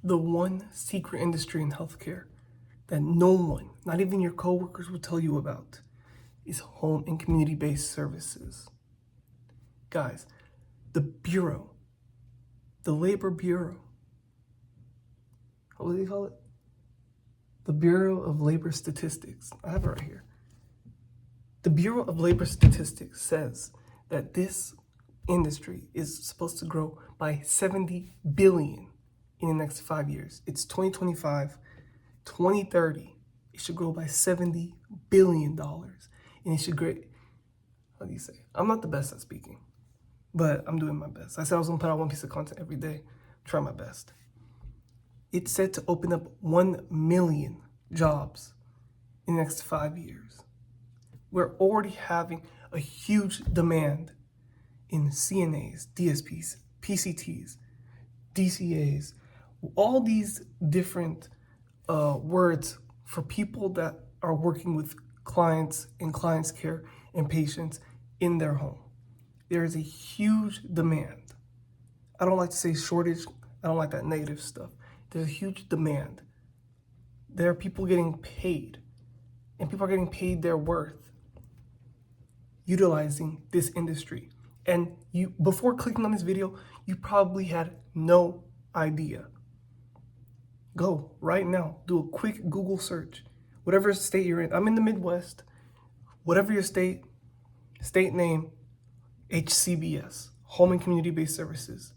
The one secret industry in healthcare that no one, not even your coworkers, will tell you about is home and community-based services. Guys, the Bureau, the Labor Bureau, what do they call it? The Bureau of Labor Statistics. I have it right here. The Bureau of Labor Statistics says that this industry is supposed to grow by 70 billion in the next 5 years. It's 2025, 2030. It should grow by $70 billion. And it should grow, how do you say? I'm not the best at speaking, but I'm doing my best. I said I was gonna put out one piece of content every day, try my best. It's set to open up 1 million jobs in the next 5 years. We're already having a huge demand in CNAs, DSPs, PCTs, DCAs, all these different words for people that are working with clients in clients' care and patients in their home. There is a huge demand. I don't like to say shortage. I don't like that negative stuff. There's a huge demand. There are people getting paid, and people are getting paid their worth utilizing this industry. And you, before clicking on this video, you probably had no idea. Go right now, do a quick Google search. Whatever state you're in, I'm in the Midwest. Whatever your state name, HCBS, Home and Community-Based Services,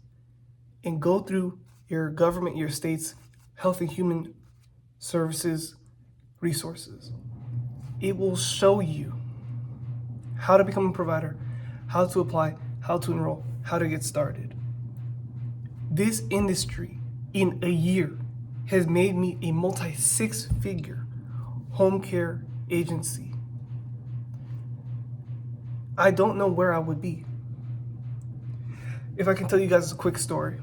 and go through your government, your state's Health and Human Services resources. It will show you how to become a provider, how to apply, how to enroll, how to get started. This industry in a year has made me a multi-six-figure home care agency. I don't know where I would be. If I can tell you guys a quick story.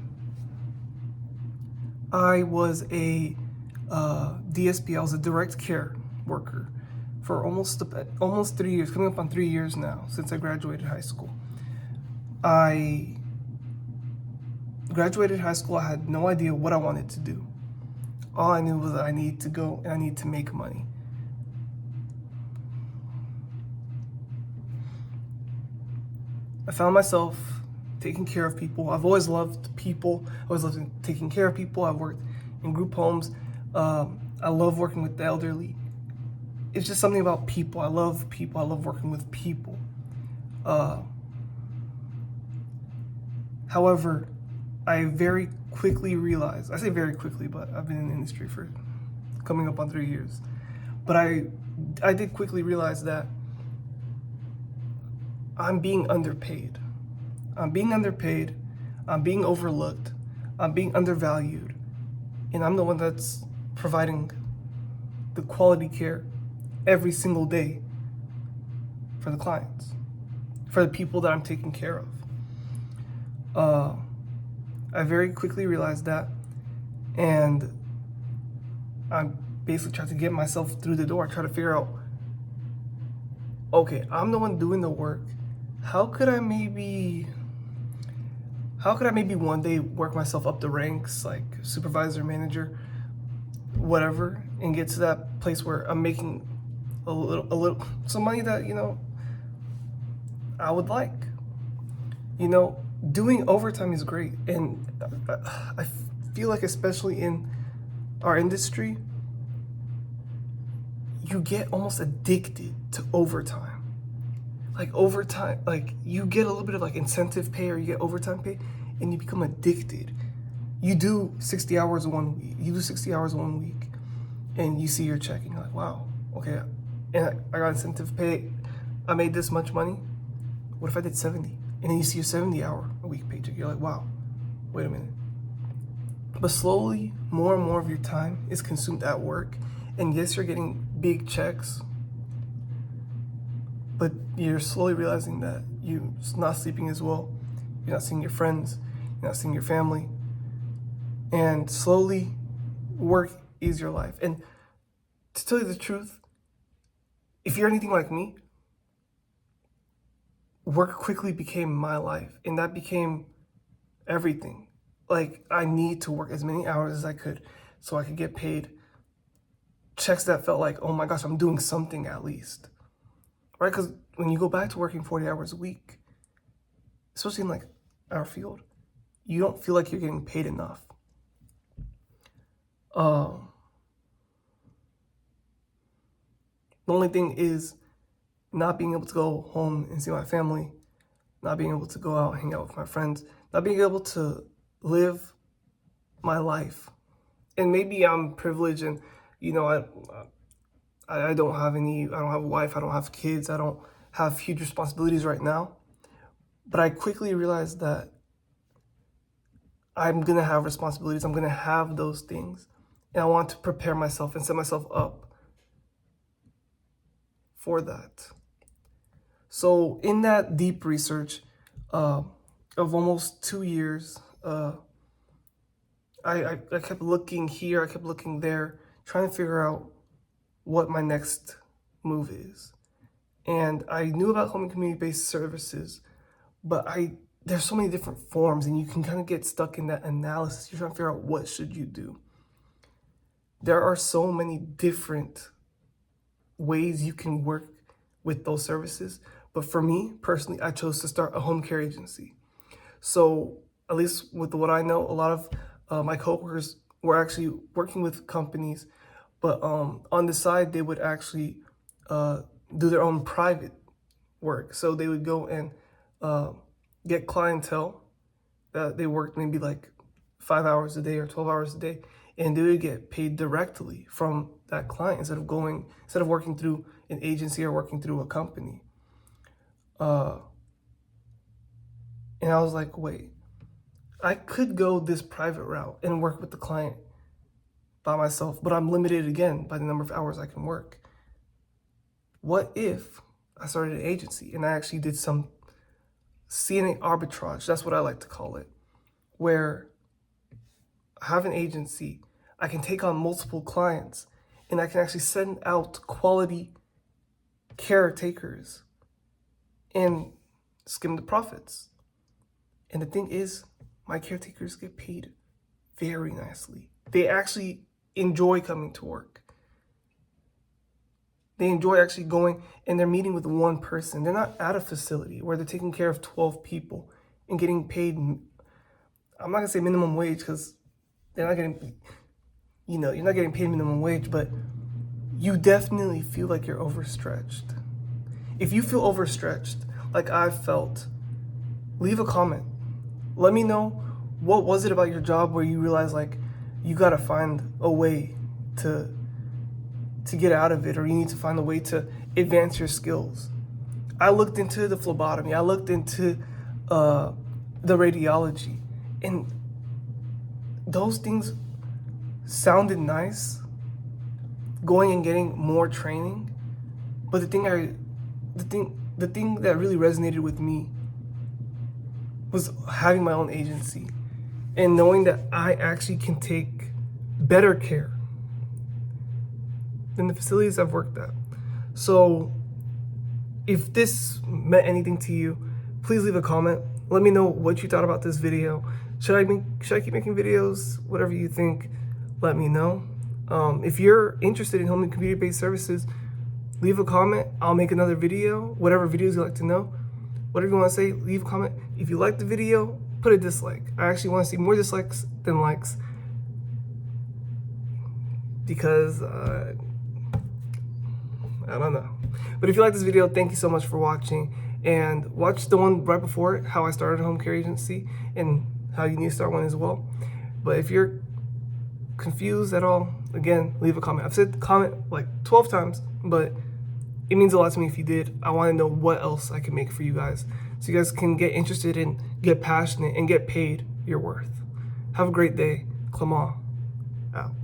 I was a DSP, I was a direct care worker for almost 3 years, coming up on 3 years now, since I graduated high school. I graduated high school, I had no idea what I wanted to do. All I knew was that I need to go and I need to make money. I found myself taking care of people. I've always loved people. I always loved taking care of people. I've worked in group homes. I love working with the elderly. It's just something about people. I love people. I love working with people. However, I very quickly realized, I say very quickly, but I've been in the industry for coming up on 3 years. But I did quickly realize that I'm being underpaid. I'm being underpaid. I'm being overlooked. I'm being undervalued. And I'm the one that's providing the quality care every single day for the clients, for the people that I'm taking care of. I very quickly realized that, and I basically tried to get myself through the door. I tried to figure out, okay, I'm the one doing the work. How could I maybe one day work myself up the ranks, like supervisor, manager, whatever, and get to that place where I'm making a little some money that, I would like. Doing overtime is great, and I feel like, especially in our industry, you get almost addicted to overtime. Like overtime, like you get a little bit of like incentive pay, or you get overtime pay, and you become addicted. You do 60 hours one week. You do 60 hours 1 week, and you see your check, and you're like, wow, okay, and I got incentive pay. I made this much money. What if I did 70? And then you see your 70-hour-a-week paycheck. You're like, wow, wait a minute. But slowly, more and more of your time is consumed at work. And yes, you're getting big checks, but you're slowly realizing that you're not sleeping as well. You're not seeing your friends. You're not seeing your family. And slowly, work is your life. And to tell you the truth, if you're anything like me, work quickly became my life, and that became everything. like I need to work as many hours as I could so I could get paid checks that felt like, oh my gosh, I'm doing something at least, right? Because when you go back to working 40 hours a week, especially in like our field, you don't feel like you're getting paid enough. The only thing is not being able to go home and see my family, not being able to go out, hang out with my friends, not being able to live my life. And maybe I'm privileged and, you know, I don't have a wife, I don't have kids, I don't have huge responsibilities right now. But I quickly realized that I'm going to have responsibilities, I'm going to have those things. And I want to prepare myself and set myself up for that. So in that deep research of almost 2 years, I kept looking here, I kept looking there, trying to figure out what my next move is. And I knew about home and community-based services, but there's so many different forms, and you can kind of get stuck in that analysis. You're trying to figure out what should you do. There are so many different ways you can work with those services. But for me, personally, I chose to start a home care agency. So at least with what I know, a lot of my coworkers were actually working with companies, but on the side, they would actually do their own private work. So they would go and get clientele that they worked maybe like 5 hours a day or 12 hours a day, and they would get paid directly from that client instead of working through an agency or working through a company. And I was like, wait, I could go this private route and work with the client by myself, but I'm limited again by the number of hours I can work. What if I started an agency and I actually did some CNA arbitrage? That's what I like to call it, where I have an agency, I can take on multiple clients, and I can actually send out quality caretakers and skim the profits. And the thing is, my caretakers get paid very nicely. They actually enjoy coming to work. They enjoy actually going and they're meeting with one person. They're not at a facility where they're taking care of 12 people and getting paid. I'm not gonna say minimum wage because they're not getting, you're not getting paid minimum wage, but you definitely feel like you're overstretched. If you feel overstretched, like I felt, leave a comment. Let me know, what was it about your job where you realize like you gotta find a way to get out of it, or you need to find a way to advance your skills. I looked into the phlebotomy, I looked into the radiology, and those things sounded nice, going and getting more training. But the thing that really resonated with me was having my own agency and knowing that I actually can take better care than the facilities I've worked at. So if this meant anything to you, please leave a comment. Let me know what you thought about this video. Should I keep making videos? Whatever you think, let me know. If you're interested in home and community-based services, leave a comment. I'll make another video. Whatever videos you like to know, whatever you want to say, leave a comment. If you like the video, put a dislike. I actually want to see more dislikes than likes, because I don't know. But if you like this video, thank you so much for watching, and watch the one right before it, how I started a home care agency and how you need to start one as well. But if you're confused at all, again, leave a comment. I've said comment like 12 times, but it means a lot to me if you did. I want to know what else I can make for you guys, so you guys can get interested and get passionate and get paid your worth. Have a great day. Clement out.